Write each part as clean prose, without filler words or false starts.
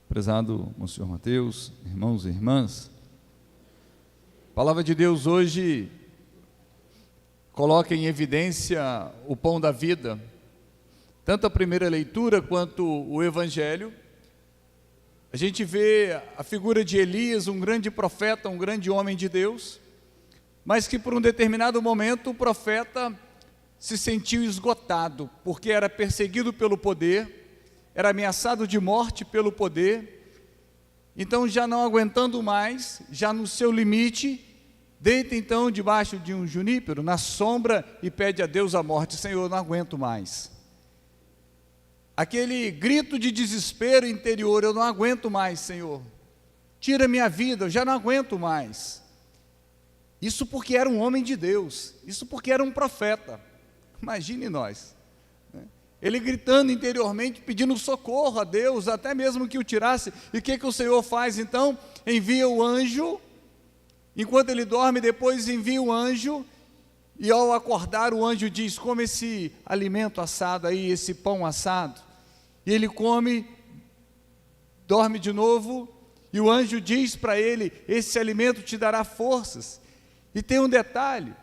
Prezado Monsenhor Mateus, irmãos e irmãs, a palavra de Deus hoje coloca em evidência o pão da vida. Tanto a primeira leitura quanto o Evangelho, a gente vê a figura de Elias, um grande profeta, um grande homem de Deus, mas que por um determinado momento o profeta se sentiu esgotado, porque era perseguido pelo poder, era ameaçado de morte pelo poder. Então, já não aguentando mais, já no seu limite, deita então debaixo de um junípero, na sombra, e pede a Deus a morte. Senhor, eu não aguento mais. Aquele grito de desespero interior, eu não aguento mais, Senhor. Tira minha vida, eu já não aguento mais. Isso porque era um homem de Deus, isso porque era um profeta. Imagine nós. Ele gritando interiormente, pedindo socorro a Deus, até mesmo que o tirasse. E o que o Senhor faz então? Envia o anjo, enquanto ele dorme, depois envia o anjo, e ao acordar o anjo diz: come esse alimento assado aí, esse pão assado. E ele come, dorme de novo, e o anjo diz para ele: esse alimento te dará forças. E tem um detalhe,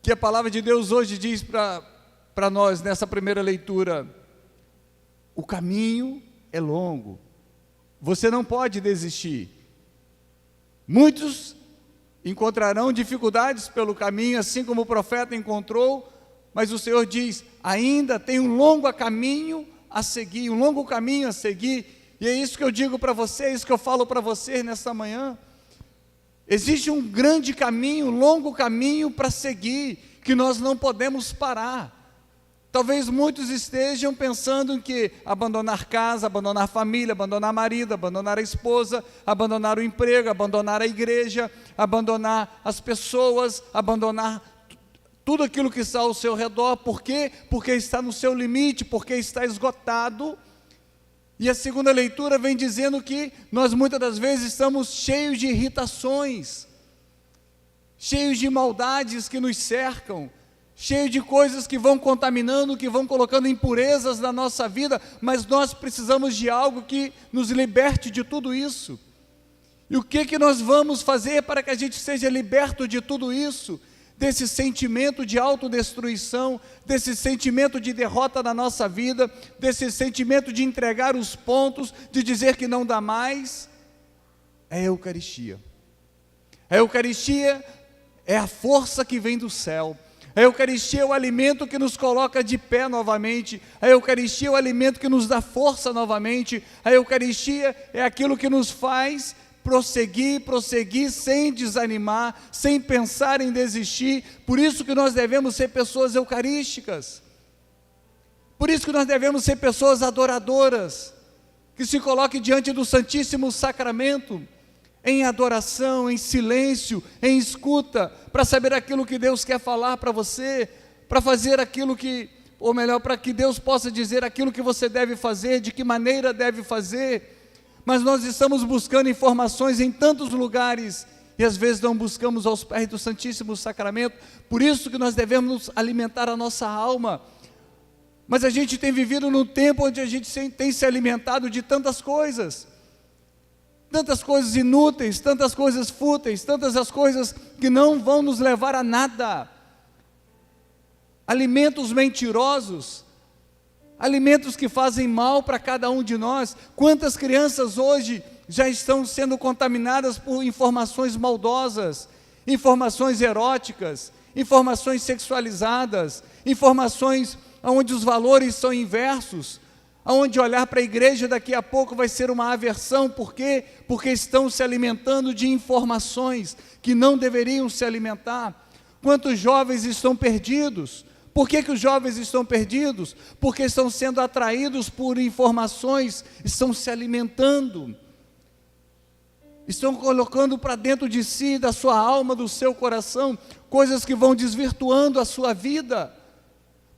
que a palavra de Deus hoje diz para nós, nessa primeira leitura: o caminho é longo, você não pode desistir. Muitos encontrarão dificuldades pelo caminho, assim como o profeta encontrou, mas o Senhor diz: ainda tem um longo caminho a seguir, e é isso que eu digo para vocês, isso que eu falo para vocês nessa manhã. Existe um grande caminho, um longo caminho para seguir, que nós não podemos parar. Talvez muitos estejam pensando em que abandonar casa, abandonar família, abandonar marido, abandonar a esposa, abandonar o emprego, abandonar a igreja, abandonar as pessoas, abandonar tudo aquilo que está ao seu redor. Por quê? Porque está no seu limite, porque está esgotado. E a segunda leitura vem dizendo que nós muitas das vezes estamos cheios de irritações, cheios de maldades que nos cercam, cheio de coisas que vão contaminando, que vão colocando impurezas na nossa vida, mas nós precisamos de algo que nos liberte de tudo isso. E o que nós vamos fazer para que a gente seja liberto de tudo isso? Desse sentimento de autodestruição, desse sentimento de derrota na nossa vida, desse sentimento de entregar os pontos, de dizer que não dá mais? É a Eucaristia. A Eucaristia é a força que vem do céu. A Eucaristia é o alimento que nos coloca de pé novamente. A Eucaristia é o alimento que nos dá força novamente. A Eucaristia é aquilo que nos faz prosseguir sem desanimar, sem pensar em desistir. Por isso que nós devemos ser pessoas eucarísticas. Por isso que nós devemos ser pessoas adoradoras, que se coloquem diante do Santíssimo Sacramento, em adoração, em silêncio, em escuta, para saber aquilo que Deus quer falar para você, para fazer aquilo que, ou melhor, para que Deus possa dizer aquilo que você deve fazer, de que maneira deve fazer. Mas nós estamos buscando informações em tantos lugares, e às vezes não buscamos aos pés do Santíssimo Sacramento. Por isso que nós devemos alimentar a nossa alma. Mas a gente tem vivido num tempo onde a gente tem se alimentado de tantas coisas inúteis, tantas coisas fúteis, tantas as coisas que não vão nos levar a nada. Alimentos mentirosos, alimentos que fazem mal para cada um de nós. Quantas crianças hoje já estão sendo contaminadas por informações maldosas, informações eróticas, informações sexualizadas, informações onde os valores são inversos, onde olhar para a igreja daqui a pouco vai ser uma aversão. Por quê? Porque estão se alimentando de informações que não deveriam se alimentar. Quantos jovens estão perdidos? Por que os jovens estão perdidos? Porque estão sendo atraídos por informações, estão se alimentando, estão colocando para dentro de si, da sua alma, do seu coração, coisas que vão desvirtuando a sua vida.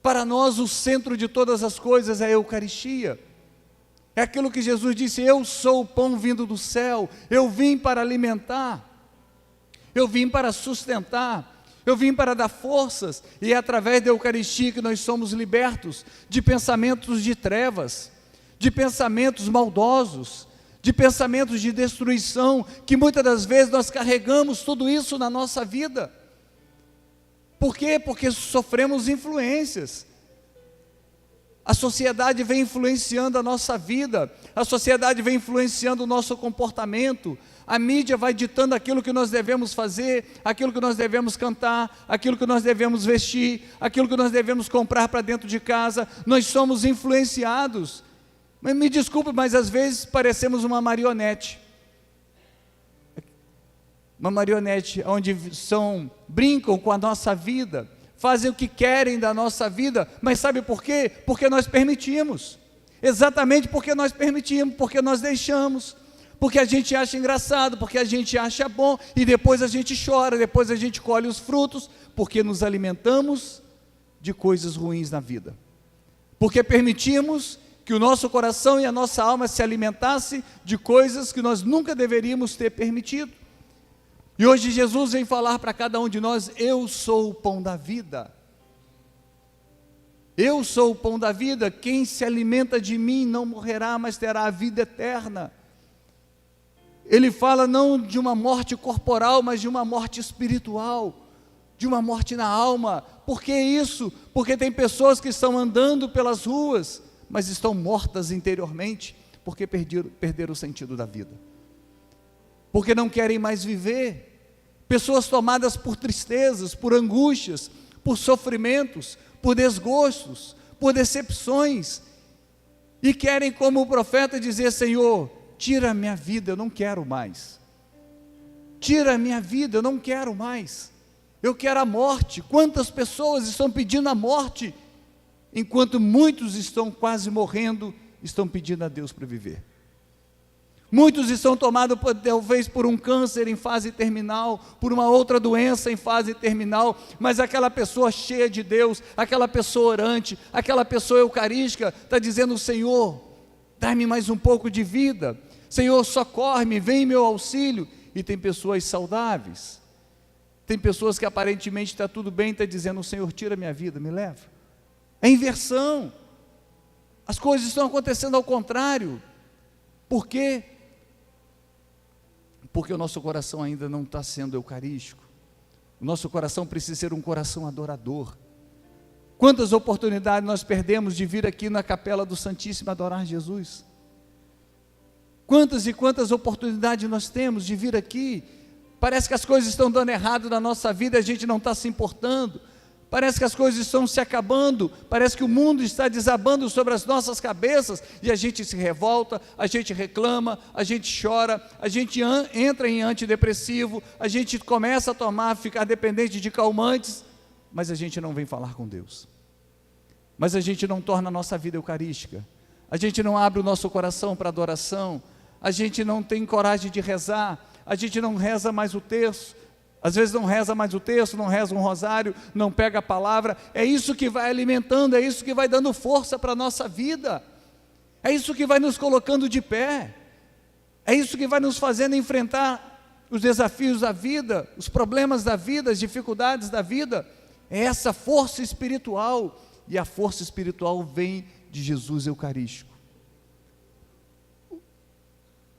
Para nós, o centro de todas as coisas é a Eucaristia. É aquilo que Jesus disse: eu sou o pão vindo do céu, eu vim para alimentar, eu vim para sustentar, eu vim para dar forças. E é através da Eucaristia que nós somos libertos de pensamentos de trevas, de pensamentos maldosos, de pensamentos de destruição, que muitas das vezes nós carregamos tudo isso na nossa vida. Por quê? Porque sofremos influências. A sociedade vem influenciando a nossa vida, a sociedade vem influenciando o nosso comportamento, a mídia vai ditando aquilo que nós devemos fazer, aquilo que nós devemos cantar, aquilo que nós devemos vestir, aquilo que nós devemos comprar para dentro de casa. Nós somos influenciados. Mas me desculpe, mas às vezes parecemos uma marionete. Uma marionete onde brincam com a nossa vida, fazem o que querem da nossa vida, mas sabe por quê? Porque nós permitimos, exatamente porque nós permitimos, porque nós deixamos, porque a gente acha engraçado, porque a gente acha bom, e depois a gente chora, depois a gente colhe os frutos, porque nos alimentamos de coisas ruins na vida, porque permitimos que o nosso coração e a nossa alma se alimentasse de coisas que nós nunca deveríamos ter permitido. E hoje Jesus vem falar para cada um de nós: eu sou o pão da vida. Eu sou o pão da vida, quem se alimenta de mim não morrerá, mas terá a vida eterna. Ele fala não de uma morte corporal, mas de uma morte espiritual, de uma morte na alma. Por que isso? Porque tem pessoas que estão andando pelas ruas, mas estão mortas interiormente, porque perderam o sentido da vida, porque não querem mais viver. Pessoas tomadas por tristezas, por angústias, por sofrimentos, por desgostos, por decepções, e querem, como o profeta, dizer: Senhor, tira a minha vida, eu não quero mais. Tira a minha vida, eu não quero mais. Eu quero a morte. Quantas pessoas estão pedindo a morte, enquanto muitos estão quase morrendo, estão pedindo a Deus para viver. Muitos estão tomados talvez por um câncer em fase terminal, por uma outra doença em fase terminal, mas aquela pessoa cheia de Deus, aquela pessoa orante, aquela pessoa eucarística, está dizendo: Senhor, dá-me mais um pouco de vida, Senhor, socorre-me, vem em meu auxílio. E tem pessoas saudáveis, tem pessoas que aparentemente está tudo bem, está dizendo: Senhor, tira minha vida, me leva. É inversão, as coisas estão acontecendo ao contrário. Por quê? Porque o nosso coração ainda não está sendo eucarístico. O nosso coração precisa ser um coração adorador. Quantas oportunidades nós perdemos de vir aqui na capela do Santíssimo adorar Jesus? Quantas e quantas oportunidades nós temos de vir aqui? Parece que as coisas estão dando errado na nossa vida, a gente não está se importando. Parece que as coisas estão se acabando, parece que o mundo está desabando sobre as nossas cabeças, e a gente se revolta, a gente reclama, a gente chora, a gente entra em antidepressivo, a gente começa a ficar dependente de calmantes, mas a gente não vem falar com Deus, mas a gente não torna a nossa vida eucarística, a gente não abre o nosso coração para adoração, a gente não tem coragem de rezar, a gente não reza mais o terço, às vezes não reza mais o texto, não reza um rosário, não pega a palavra. É isso que vai alimentando, é isso que vai dando força para a nossa vida, é isso que vai nos colocando de pé, é isso que vai nos fazendo enfrentar os desafios da vida, os problemas da vida, as dificuldades da vida. É essa força espiritual, e a força espiritual vem de Jesus eucarístico.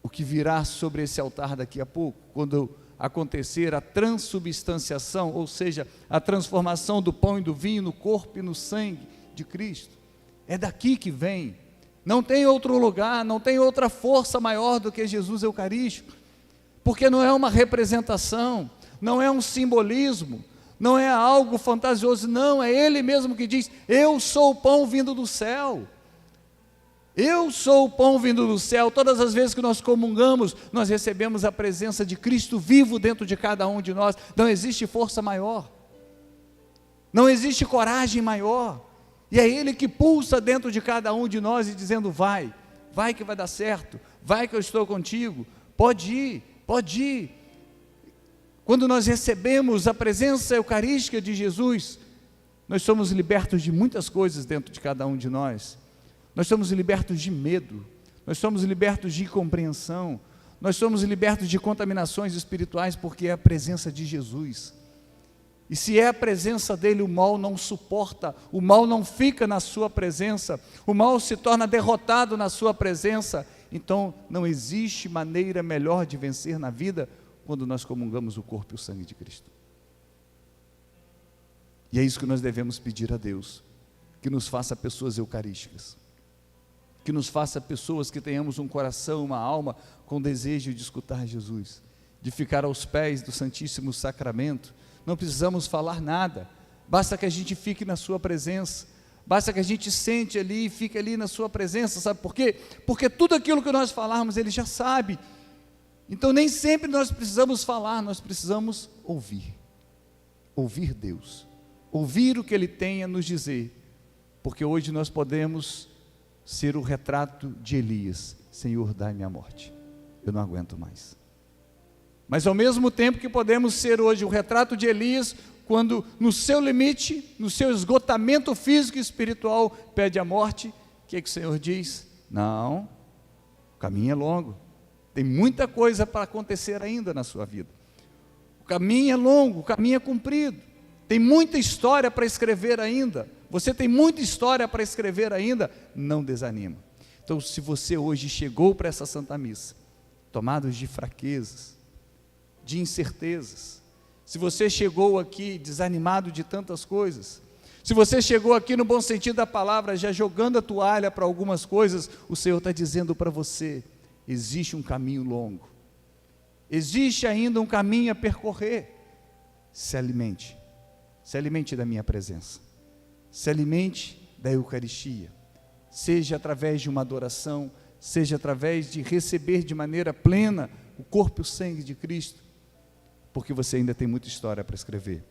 O que virá sobre esse altar daqui a pouco, quando acontecer a transubstanciação, ou seja, a transformação do pão e do vinho no corpo e no sangue de Cristo, é daqui que vem, não tem outro lugar, não tem outra força maior do que Jesus eucarístico, porque não é uma representação, não é um simbolismo, não é algo fantasioso, não, é Ele mesmo que diz: eu sou o pão vindo do céu. Eu sou o pão vindo do céu. Todas as vezes que nós comungamos, nós recebemos a presença de Cristo vivo dentro de cada um de nós. Não existe força maior, não existe coragem maior, e é Ele que pulsa dentro de cada um de nós e dizendo: vai que vai dar certo, vai que eu estou contigo, pode ir, pode ir. Quando nós recebemos a presença eucarística de Jesus, nós somos libertos de muitas coisas dentro de cada um de nós. Nós somos libertos de medo, nós somos libertos de incompreensão, nós somos libertos de contaminações espirituais, porque é a presença de Jesus. E se é a presença dele, o mal não suporta, o mal não fica na sua presença, o mal se torna derrotado na sua presença. Então não existe maneira melhor de vencer na vida quando nós comungamos o corpo e o sangue de Cristo. E é isso que nós devemos pedir a Deus, que nos faça pessoas eucarísticas, que nos faça pessoas que tenhamos um coração, uma alma com desejo de escutar Jesus, de ficar aos pés do Santíssimo Sacramento. Não precisamos falar nada, basta que a gente fique na sua presença, basta que a gente sente ali e fique ali na sua presença. Sabe por quê? Porque tudo aquilo que nós falarmos, Ele já sabe. Então nem sempre nós precisamos falar, nós precisamos ouvir Deus, ouvir o que Ele tem a nos dizer, porque hoje nós podemos ser o retrato de Elias: Senhor, dai-me a morte, eu não aguento mais. Mas ao mesmo tempo que podemos ser hoje o retrato de Elias, quando no seu limite, no seu esgotamento físico e espiritual, pede a morte, o que o Senhor diz? Não, o caminho é longo, tem muita coisa para acontecer ainda na sua vida. O caminho é longo, o caminho é comprido, tem muita história para escrever ainda. Você tem muita história para escrever ainda, não desanima. Então, se você hoje chegou para essa Santa Missa, tomados de fraquezas, de incertezas, se você chegou aqui desanimado de tantas coisas, se você chegou aqui no bom sentido da palavra, já jogando a toalha para algumas coisas, o Senhor está dizendo para você: existe um caminho longo, existe ainda um caminho a percorrer. Se alimente da minha presença, se alimente da Eucaristia, seja através de uma adoração, seja através de receber de maneira plena o corpo e o sangue de Cristo, porque você ainda tem muita história para escrever.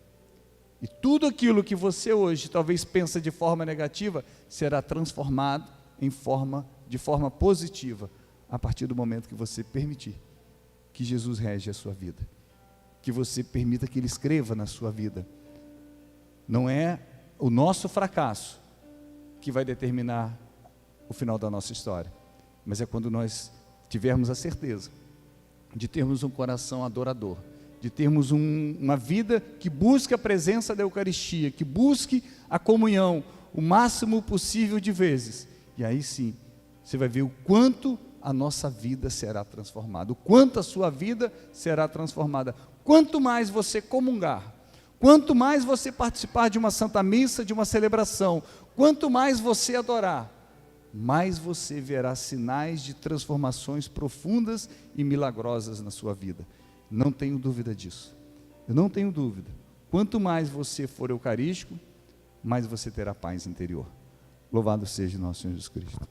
E tudo aquilo que você hoje talvez pensa de forma negativa, será transformado de forma positiva, a partir do momento que você permitir que Jesus rege a sua vida, que você permita que Ele escreva na sua vida. Não é o nosso fracasso que vai determinar o final da nossa história, mas é quando nós tivermos a certeza de termos um coração adorador, de termos uma vida que busque a presença da Eucaristia, que busque a comunhão o máximo possível de vezes, e aí sim, você vai ver o quanto a nossa vida será transformada, o quanto a sua vida será transformada. Quanto mais você comungar, quanto mais você participar de uma Santa Missa, de uma celebração, quanto mais você adorar, mais você verá sinais de transformações profundas e milagrosas na sua vida. Não tenho dúvida disso, eu não tenho dúvida. Quanto mais você for eucarístico, mais você terá paz interior. Louvado seja nosso Senhor Jesus Cristo.